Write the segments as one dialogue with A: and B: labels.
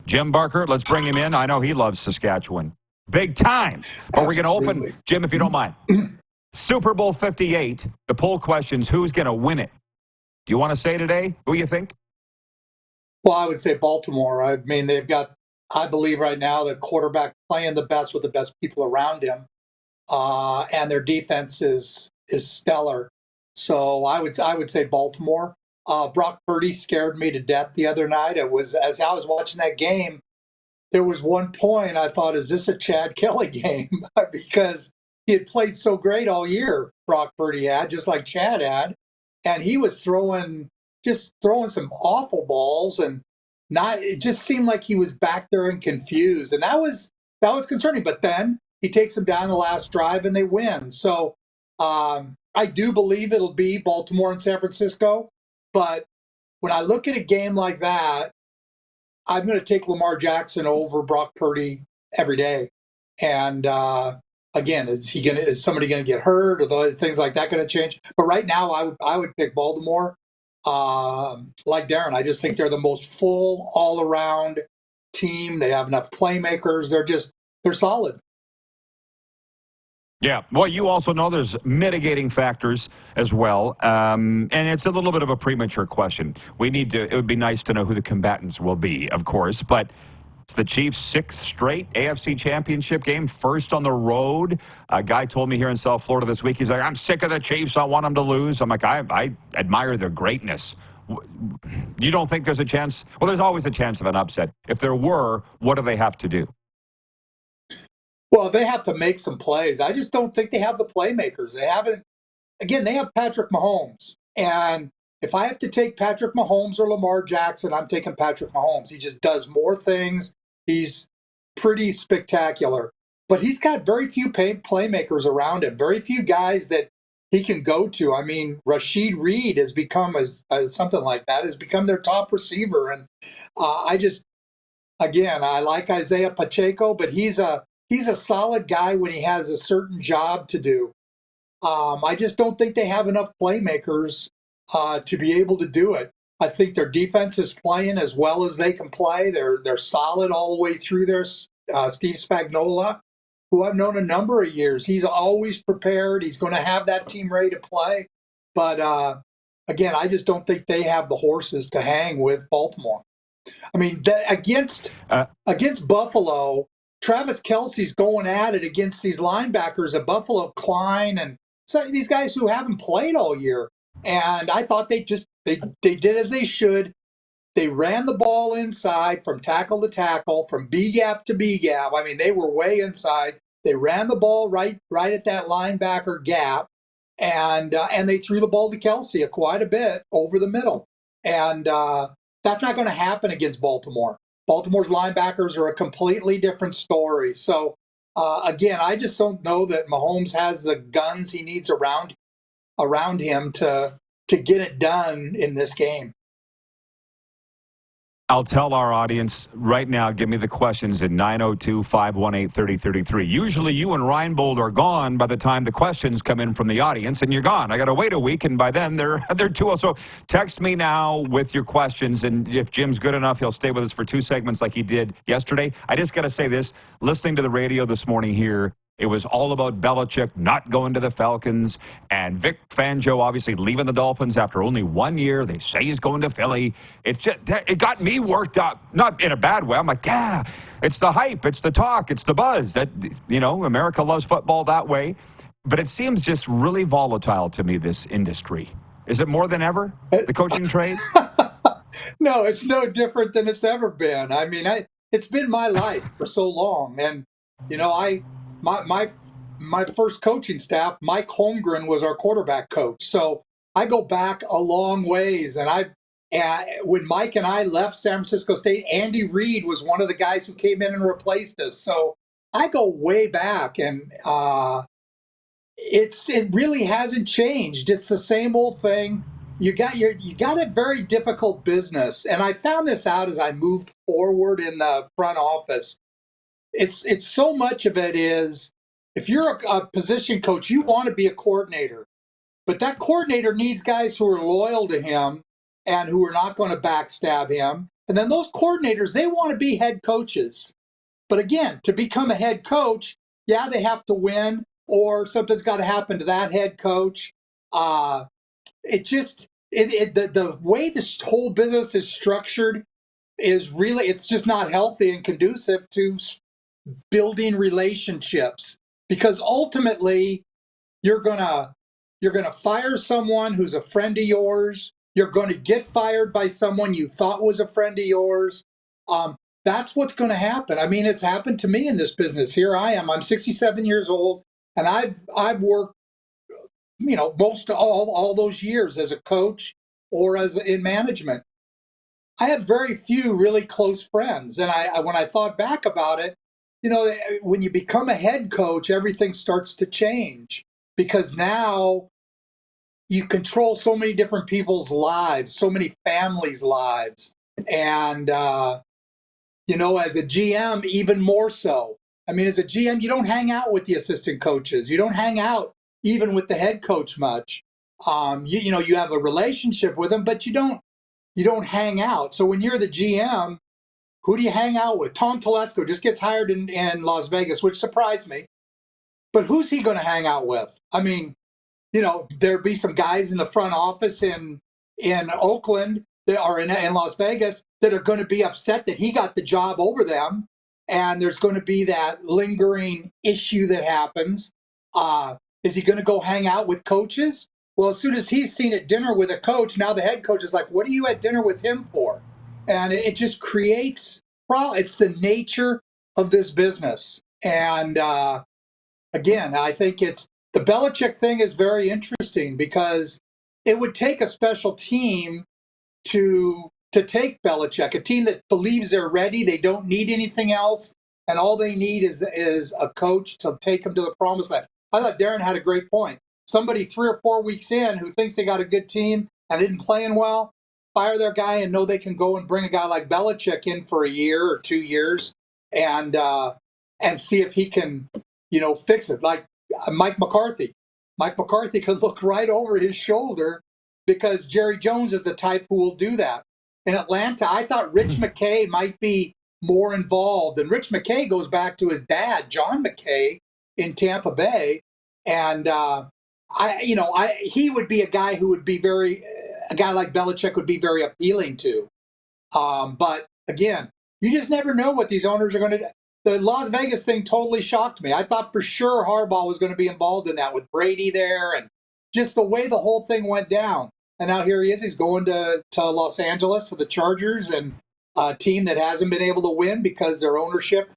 A: Jim Barker, let's bring him in. I know he loves Saskatchewan. Big time. But we're going to open, Jim, if you don't mind. Super Bowl 58, the poll questions, who's going to win it? Do you want to say today who you think?
B: Well, I would say Baltimore. I mean, they've got, I believe right now, the quarterback playing the best with the best people around him. And their defense is stellar. So I would say Baltimore. Brock Purdy scared me to death the other night. It was, as I was watching that game, there was one point I thought, is this a Chad Kelly game? Because he had played so great all year, Brock Purdy had, just like Chad had. And he was throwing some awful balls, and it just seemed like he was back there and confused. And that was concerning. But then he takes them down the last drive and they win. So I do believe it'll be Baltimore and San Francisco. But when I look at a game like that, I'm going to take Lamar Jackson over Brock Purdy every day. And again, is somebody going to get hurt, or things like that going to change? But right now, I would pick Baltimore. Like Darren, I just think they're the most full, all-around team. They have enough playmakers. They're solid.
A: Yeah. Well, you also know there's mitigating factors as well. And it's a little bit of a premature question. It would be nice to know who the combatants will be, of course. But it's the Chiefs' sixth straight AFC Championship game, first on the road. A guy told me here in South Florida this week, he's like, I'm sick of the Chiefs. I want them to lose. I'm like, I admire their greatness. You don't think there's a chance? Well, there's always a chance of an upset. If there were, what do they have to do?
B: Well, they have to make some plays. I just don't think they have the playmakers. They have Patrick Mahomes. And if I have to take Patrick Mahomes or Lamar Jackson, I'm taking Patrick Mahomes. He just does more things. He's pretty spectacular. But he's got very few playmakers around him, very few guys that he can go to. I mean, Rashid Reed has become, something like that, has become their top receiver. And I like Isaiah Pacheco, but he's a solid guy when he has a certain job to do. I just don't think they have enough playmakers to be able to do it. I think their defense is playing as well as they can play. They're solid all the way through there. Steve Spagnuolo, who I've known a number of years, he's always prepared. He's going to have that team ready to play. But again, I just don't think they have the horses to hang with Baltimore. I mean, against Buffalo, Travis Kelce's going at it against these linebackers at Buffalo, Klein, and these guys who haven't played all year. And I thought they did as they should. They ran the ball inside from tackle to tackle, from B gap to B gap. I mean, they were way inside. They ran the ball right at that linebacker gap, and they threw the ball to Kelce quite a bit over the middle. And that's not going to happen against Baltimore. Baltimore's linebackers are a completely different story. So, again, I just don't know that Mahomes has the guns he needs around him to get it done in this game.
A: I'll tell our audience right now, give me the questions at 902-518-3033. Usually you and Reinbold are gone by the time the questions come in from the audience, and you're gone. I got to wait a week, and by then they're too old. So text me now with your questions, and if Jim's good enough, he'll stay with us for 2 segments like he did yesterday. I just got to say this, listening to the radio this morning here, it was all about Belichick not going to the Falcons and Vic Fangio obviously leaving the Dolphins after only 1 year. They say he's going to Philly. It got me worked up, not in a bad way. I'm like, yeah, it's the hype, it's the talk, it's the buzz. That, America loves football that way. But it seems just really volatile to me, this industry. Is it more than ever, the coaching trade?
B: No, it's no different than it's ever been. I mean, it's been my life for so long. And, my first coaching staff, Mike Holmgren, was our quarterback coach. So I go back a long ways. And when Mike and I left San Francisco State, Andy Reid was one of the guys who came in and replaced us. So I go way back, and it really hasn't changed. It's the same old thing. You got a very difficult business, and I found this out as I moved forward in the front office. It's so much of it is, if you're a position coach, you want to be a coordinator, but that coordinator needs guys who are loyal to him and who are not going to backstab him. And then those coordinators, they want to be head coaches. But again, to become a head coach, yeah, they have to win, or something's got to happen to that head coach. The way this whole business is structured is really, it's just not healthy and conducive to building relationships, because ultimately you're gonna fire someone who's a friend of yours. You're going to get fired by someone you thought was a friend of yours. That's what's going to happen. I mean, it's happened to me in this business. Here I am. I'm 67 years old, and I've worked, most all those years as a coach or as in management. I have very few really close friends, and when I thought back about it, when you become a head coach, everything starts to change, because now you control so many different people's lives, so many families' lives. And, as a GM, even more so. I mean, as a GM, you don't hang out with the assistant coaches. You don't hang out even with the head coach much. You have a relationship with them, but you don't hang out. So when you're the GM, who do you hang out with? Tom Telesco just gets hired in Las Vegas, which surprised me. But who's he going to hang out with? I mean, there'd be some guys in the front office in Oakland that are in Las Vegas that are going to be upset that he got the job over them. And there's going to be that lingering issue that happens. Is he going to go hang out with coaches? Well, as soon as he's seen at dinner with a coach, now the head coach is like, what are you at dinner with him for? And it just creates problems. It's the nature of this business. And again, I think the Belichick thing is very interesting, because it would take a special team to take Belichick, a team that believes they're ready, they don't need anything else, and all they need is a coach to take them to the promised land. I thought Darren had a great point. Somebody 3 or 4 weeks in who thinks they got a good team and isn't playing well, fire their guy and know they can go and bring a guy like Belichick in for a year or 2 years and see if he can, fix it. Like Mike McCarthy. Mike McCarthy could look right over his shoulder, because Jerry Jones is the type who will do that. In Atlanta, I thought Rich McKay might be more involved. And Rich McKay goes back to his dad, John McKay, in Tampa Bay. And he would be a guy who would be a guy like Belichick would be very appealing to. But again, you just never know what these owners are going to do. The Las Vegas thing totally shocked me. I thought for sure Harbaugh was going to be involved in that with Brady there, and just the way the whole thing went down. And now here he is. He's going to Los Angeles, to the Chargers, and a team that hasn't been able to win because their ownership.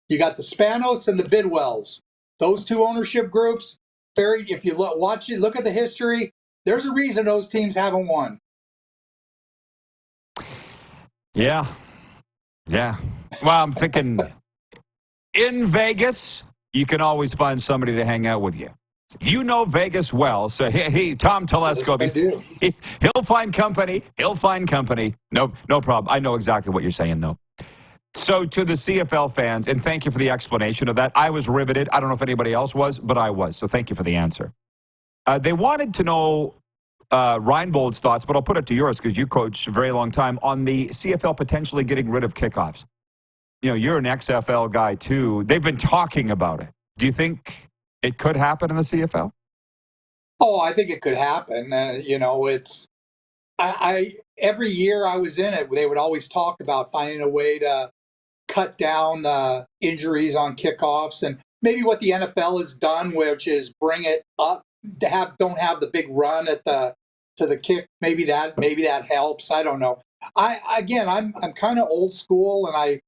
B: You got the Spanos and the Bidwells. Those two ownership groups, if you look at the history, there's a reason those teams haven't won.
A: Yeah. Well, I'm thinking in Vegas, you can always find somebody to hang out with you. You know Vegas well, so hey, Tom Telesco,
B: Yes,
A: he'll find company. No problem. I know exactly what you're saying, though. So to the CFL fans, and thank you for the explanation of that. I was riveted. I don't know if anybody else was, but I was. So thank you for the answer. They wanted to know Reinbold's thoughts, but I'll put it to yours because you coached a very long time on the CFL potentially getting rid of kickoffs. You're an XFL guy too. They've been talking about it. Do you think it could happen in the CFL?
B: Oh, I think it could happen. Every year I was in it, they would always talk about finding a way to cut down the injuries on kickoffs, and maybe what the NFL has done, which is bring it up to don't have the big run to the kick. Maybe that helps. I don't know. I'm kind of old school, and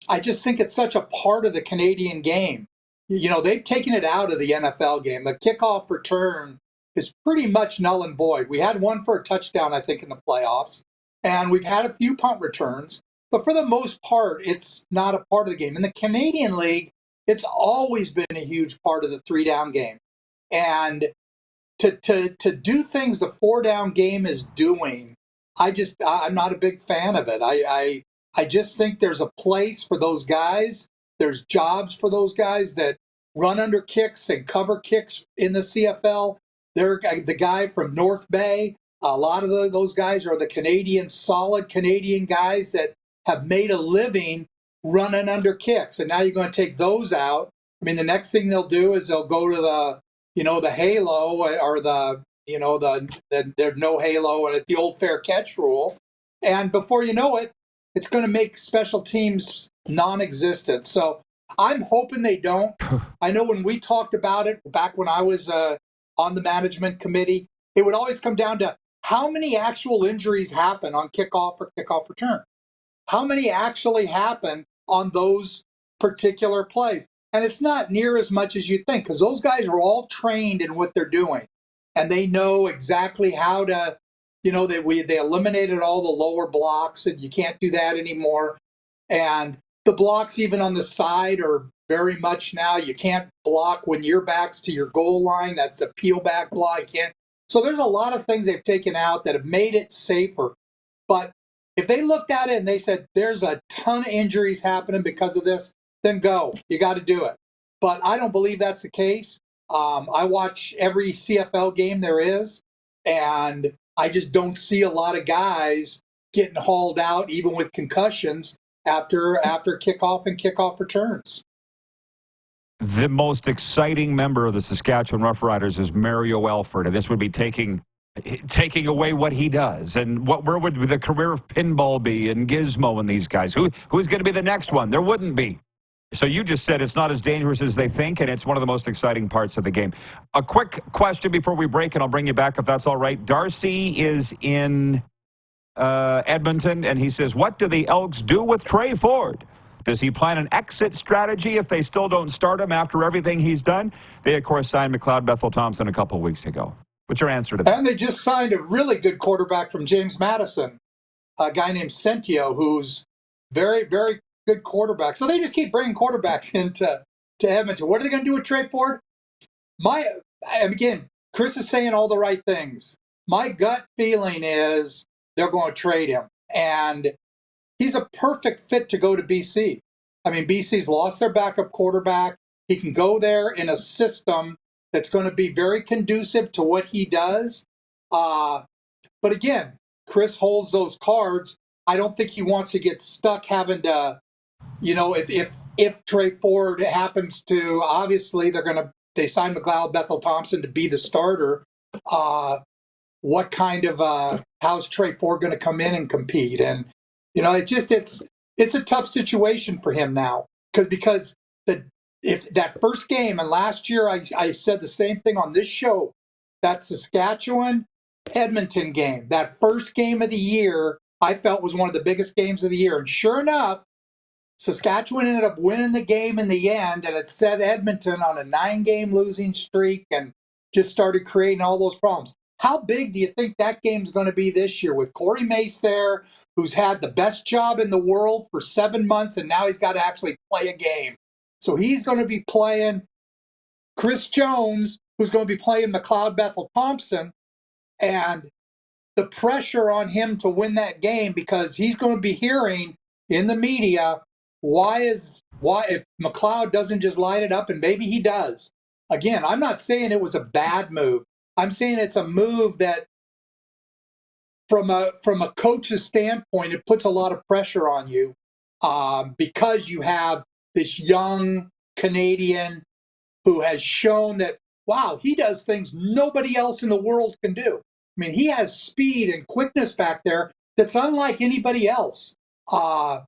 B: I just think it's such a part of the Canadian game. They've taken it out of the NFL game. The kickoff return is pretty much null and void. We had one for a touchdown, I think, in the playoffs, and we've had a few punt returns, but for the most part, it's not a part of the game. In the Canadian League, it's always been a huge part of the 3-down game. And to do things the 4-down game is doing, I'm not a big fan of it. I just think there's a place for those guys. There's jobs for those guys that run under kicks and cover kicks in the CFL. They're the guy from North Bay. A lot of those guys are the solid Canadian guys that have made a living running under kicks, and now you're going to take those out. I mean, the next thing they'll do is they'll go to the halo, or there's no halo and the old fair catch rule, and before you know it, it's going to make special teams non-existent. So I'm hoping they don't. I know when we talked about it back when I was on the management committee, it would always come down to how many actual injuries happen on kickoff or kickoff return. How many actually happen on those particular plays? And it's not near as much as you think, because those guys are all trained in what they're doing. And they know exactly how to, they eliminated all the lower blocks, and you can't do that anymore. And the blocks even on the side are very much now, you can't block when your back's to your goal line. That's a peel back block. You can't. So there's a lot of things they've taken out that have made it safer. But if they looked at it and they said, there's a ton of injuries happening because of this, then go. You got to do it. But I don't believe that's the case. I watch every CFL game there is, and I just don't see a lot of guys getting hauled out, even with concussions, after kickoff and kickoff returns.
A: The most exciting member of the Saskatchewan Roughriders is Mario Alford, and this would be taking away what he does. And where would the career of Pinball be, and Gizmo and these guys? Who's going to be the next one? There wouldn't be. So you just said it's not as dangerous as they think, and it's one of the most exciting parts of the game. A quick question before we break, and I'll bring you back if that's all right. Darcy is in Edmonton, and he says, what do the Elks do with Trey Ford? Does he plan an exit strategy if they still don't start him after everything he's done? They, of course, signed McLeod Bethel-Thompson a couple of weeks ago. What's your answer to that?
B: And they just signed a really good quarterback from James Madison, a guy named Centio, who's very, very good quarterback. So they just keep bringing quarterbacks into Edmonton. What are they going to do with Trey Ford? Again, Chris is saying all the right things. My gut feeling is they're going to trade him. And he's a perfect fit to go to BC. I mean, BC's lost their backup quarterback. He can go there in a system that's going to be very conducive to what he does. But again, Chris holds those cards. I don't think he wants to get stuck having to, if Trey Ford happens to, obviously they signed McLeod Bethel-Thompson to be the starter. What kind of, how's Trey Ford going to come in and compete? And, it's a tough situation for him now because if that first game, and last year I said the same thing on this show, that Saskatchewan Edmonton game, that first game of the year, I felt was one of the biggest games of the year. And sure enough, Saskatchewan ended up winning the game in the end, and it set Edmonton on a 9-game losing streak and just started creating all those problems. How big do you think that game's going to be this year with Corey Mace there, who's had the best job in the world for 7 months, and now he's got to actually play a game? So he's going to be playing Chris Jones, who's going to be playing McLeod Bethel-Thompson, and the pressure on him to win that game, because he's going to be hearing in the media, why if McLeod doesn't just light it up, and maybe he does. Again, I'm not saying it was a bad move. I'm saying it's a move that, from a coach's standpoint, it puts a lot of pressure on you because you have this young Canadian who has shown that, wow, he does things nobody else in the world can do. I mean, he has speed and quickness back there that's unlike anybody else. And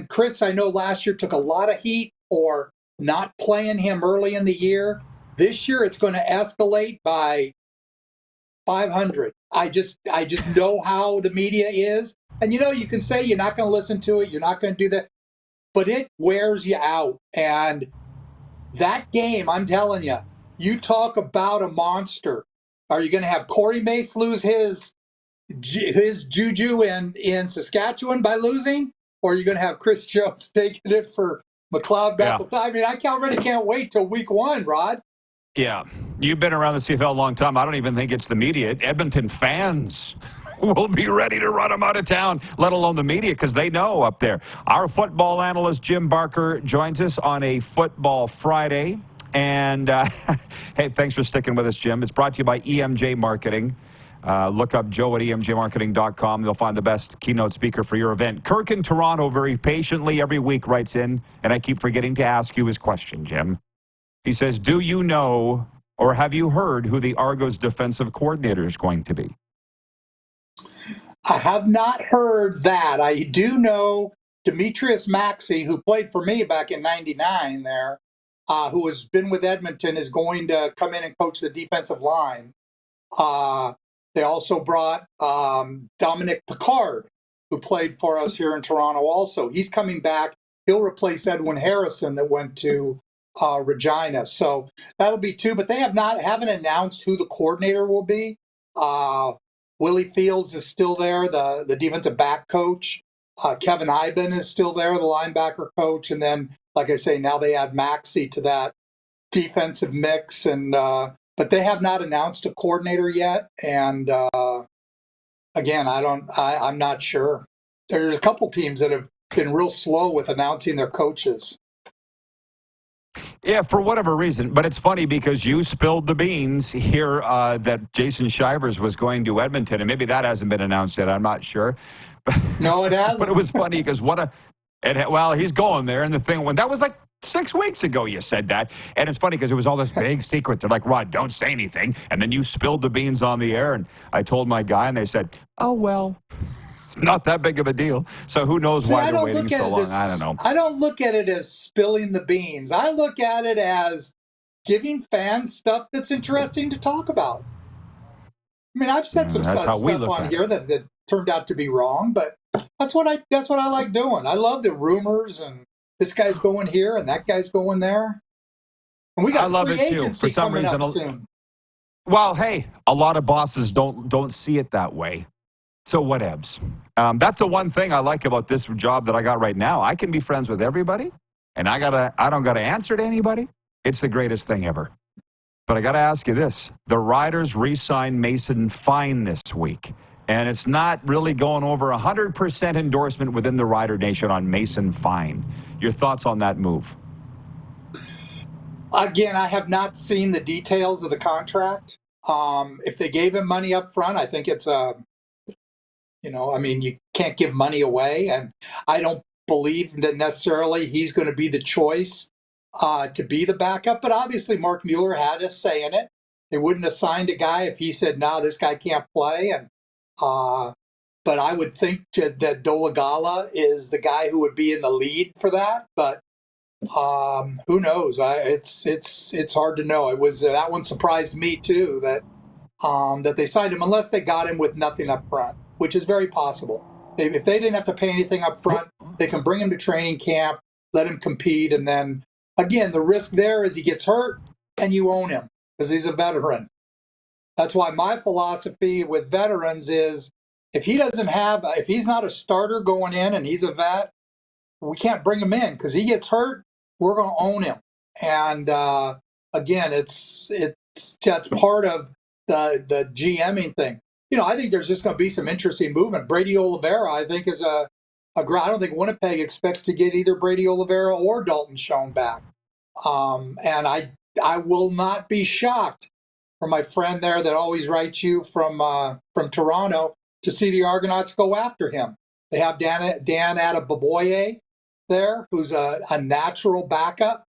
B: Chris, I know last year took a lot of heat for not playing him early in the year. This year, it's going to escalate by 500. I just know how the media is. And, you can say you're not going to listen to it. You're not going to do that. But it wears you out. And that game, I'm telling you, you talk about a monster. Are you going to have Corey Mace lose his juju in Saskatchewan by losing? Or are you going to have Chris Jones taking it for McLeod Bethel? Yeah. I mean, I already can't wait till week 1, Rod.
A: Yeah. You've been around the CFL a long time. I don't even think it's the media. Edmonton fans will be ready to run them out of town, let alone the media, because they know up there. Our football analyst, Jim Barker, joins us on a Football Friday. And, hey, thanks for sticking with us, Jim. It's brought to you by EMJ Marketing. Look up Joe at emjmarketing.com. You'll find the best keynote speaker for your event. Kirk in Toronto very patiently every week writes in, and I keep forgetting to ask you his question, Jim. He says, do you know or have you heard who the Argos defensive coordinator is going to be?
B: I have not heard that. I do know Demetrius Maxey, who played for me back in '99 there, who has been with Edmonton, is going to come in and coach the defensive line. They also brought Dominic Picard, who played for us here in Toronto also. He's coming back. He'll replace Edwin Harrison that went to Regina. So that'll be two, but they haven't announced who the coordinator will be. Willie Fields is still there, the defensive back coach. Kevin Iben is still there, the linebacker coach. And then, like I say, now they add Maxey to that defensive mix. And but they have not announced a coordinator yet. And again, I'm not sure. There's a couple teams that have been real slow with announcing their coaches.
A: Yeah, for whatever reason. But it's funny because you spilled the beans here that Jason Shivers was going to Edmonton, and maybe that hasn't been announced yet. I'm not sure.
B: No, it hasn't.
A: But it was funny because well, he's going there, and the thing when that was like 6 weeks ago you said that, and it's funny because it was all this big secret. They're like, Rod, don't say anything, and then you spilled the beans on the air, and I told my guy, and they said, oh well. Not that big of a deal. So who knows why they're waiting so long? I don't know.
B: I don't look at it as spilling the beans. I look at it as giving fans stuff that's interesting to talk about. I mean, I've said some stuff on here that turned out to be wrong, but that's what I like doing. I love the rumors and this guy's going here and that guy's going there. And we got free agency coming up soon.
A: Well, hey, a lot of bosses don't see it that way. So whatevs. That's the one thing I like about this job that I got right now. I can be friends with everybody, and I don't gotta answer to anybody. It's the greatest thing ever. But I gotta ask you this: the Riders re-signed Mason Fine this week, and it's not really going over 100% endorsement within the Rider Nation on Mason Fine. Your thoughts on that move?
B: Again, I have not seen the details of the contract. If they gave him money up front, I think it's you can't give money away, and I don't believe that necessarily he's going to be the choice to be the backup. But obviously, Mark Mueller had a say in it. They wouldn't have signed a guy if he said, "No, this guy can't play." And but I would think that Dolagala is the guy who would be in the lead for that. But who knows? It's hard to know. It was that one surprised me too that they signed him unless they got him with nothing up front, which is very possible. If they didn't have to pay anything up front, they can bring him to training camp, let him compete, and then, again, the risk there is he gets hurt and you own him because he's a veteran. That's why my philosophy with veterans is if he's not a starter going in and he's a vet, we can't bring him in because he gets hurt, we're going to own him. And again, that's part of the GMing thing. I think there's just going to be some interesting movement. Brady Oliveira, I think, is I don't think Winnipeg expects to get either Brady Oliveira or Dalton Schoen back. And I will not be shocked for my friend there that always writes you from Toronto to see the Argonauts go after him. They have Dan Adeboboye there, who's a natural backup.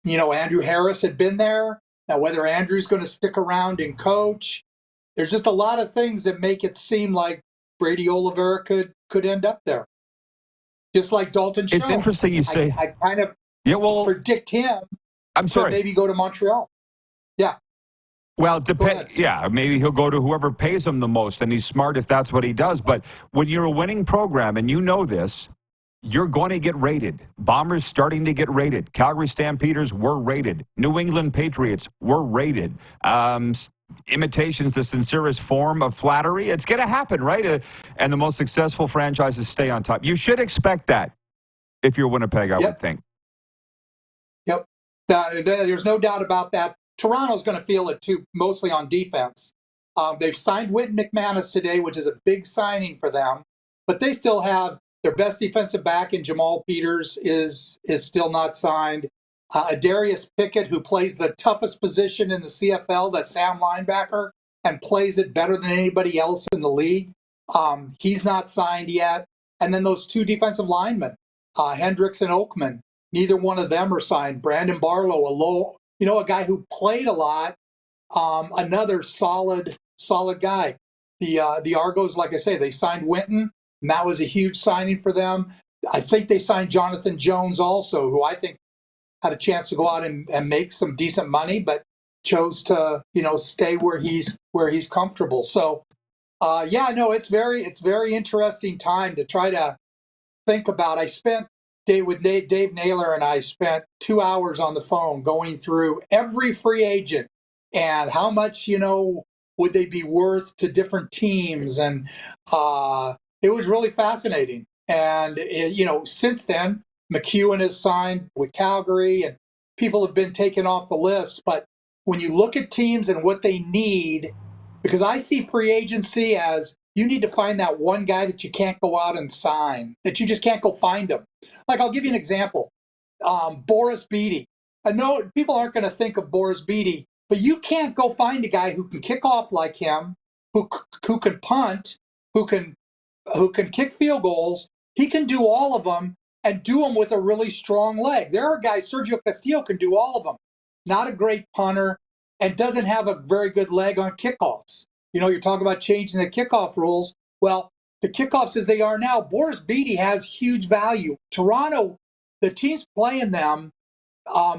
B: Andrew Harris had been there. Now, whether Andrew's going to stick around and coach, there's just a lot of things that make it seem like Brady Oliveira could end up there. Just like Dalton Schoen.
A: It's interesting you say.
B: I kind of predict him to maybe go to Montreal. Yeah.
A: Well, maybe he'll go to whoever pays him the most, and he's smart if that's what he does. But when you're a winning program, and you know this, you're going to get rated. Bombers starting to get rated. Calgary Stampeders were rated. New England Patriots were rated. Imitation's the sincerest form of flattery. It's going to happen, right? And the most successful franchises stay on top. You should expect that if you're Winnipeg, I would think.
B: Yep. There's no doubt about that. Toronto's going to feel it, too, mostly on defense. They've signed Wynton McManus today, which is a big signing for them. But they still have their best defensive back in Jamal Peters is still not signed. Darius Pickett, who plays the toughest position in the CFL, that Sam linebacker, and plays it better than anybody else in the league. He's not signed yet. And then those two defensive linemen, Hendricks and Oakman, neither one of them are signed. Brandon Barlow, a guy who played a lot, another solid guy. The Argos, like I say, they signed Winton, and that was a huge signing for them. I think they signed Jonathan Jones also, who I think had a chance to go out and make some decent money, but chose to, stay where he's comfortable. So, it's very interesting time to try to think about. I spent Dave Naylor and I spent 2 hours on the phone going through every free agent and how much, would they be worth to different teams. And it was really fascinating. And, since then, McEwen has signed with Calgary and people have been taken off the list. But when you look at teams and what they need, because I see free agency as you need to find that one guy that you can't go out and sign, that you just can't go find him. Like, I'll give you an example. Boris Beatty. I know people aren't going to think of Boris Beatty, but you can't go find a guy who can kick off like him, who can punt, who can kick field goals. He can do all of them and do them with a really strong leg. There are guys, Sergio Castillo can do all of them. Not a great punter and doesn't have a very good leg on kickoffs. You're talking about changing the kickoff rules. Well, the kickoffs as they are now, Boris Beatty has huge value. Toronto, the teams playing them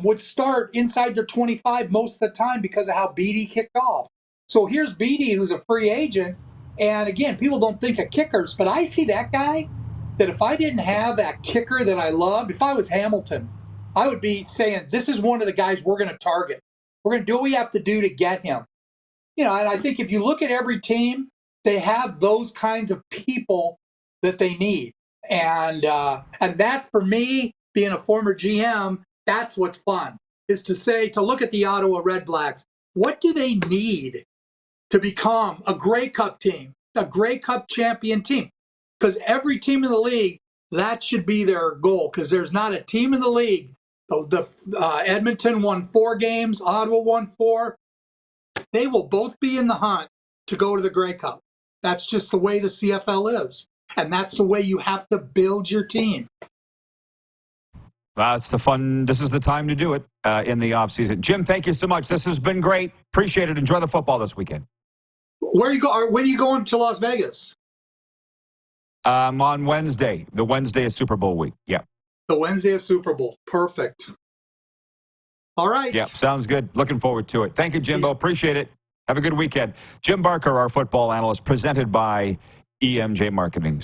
B: would start inside their 25 most of the time because of how Beatty kicked off. So here's Beatty, who's a free agent. And again, people don't think of kickers, but I see that guy that if I didn't have that kicker that I loved, if I was Hamilton, I would be saying, this is one of the guys we're going to target. We're going to do what we have to do to get him. And I think if you look at every team, they have those kinds of people that they need. And that, for me, being a former GM, that's what's fun, is to look at the Ottawa Red Blacks. What do they need to become a Grey Cup team, a Grey Cup champion team? Because every team in the league, that should be their goal, because there's not a team in the league. Edmonton won 4 games, Ottawa won 4. They will both be in the hunt to go to the Grey Cup. That's just the way the CFL is. And that's the way you have to build your team.
A: It's the fun. This is the time to do it in the offseason. Jim, thank you so much. This has been great. Appreciate it. Enjoy the football this weekend.
B: When are you going to Las Vegas?
A: On Wednesday. The Wednesday is Super Bowl week. Yeah.
B: The Wednesday is Super Bowl. Perfect. All right.
A: Yeah, sounds good. Looking forward to it. Thank you, Jimbo. Appreciate it. Have a good weekend. Jim Barker, our football analyst, presented by EMJ Marketing.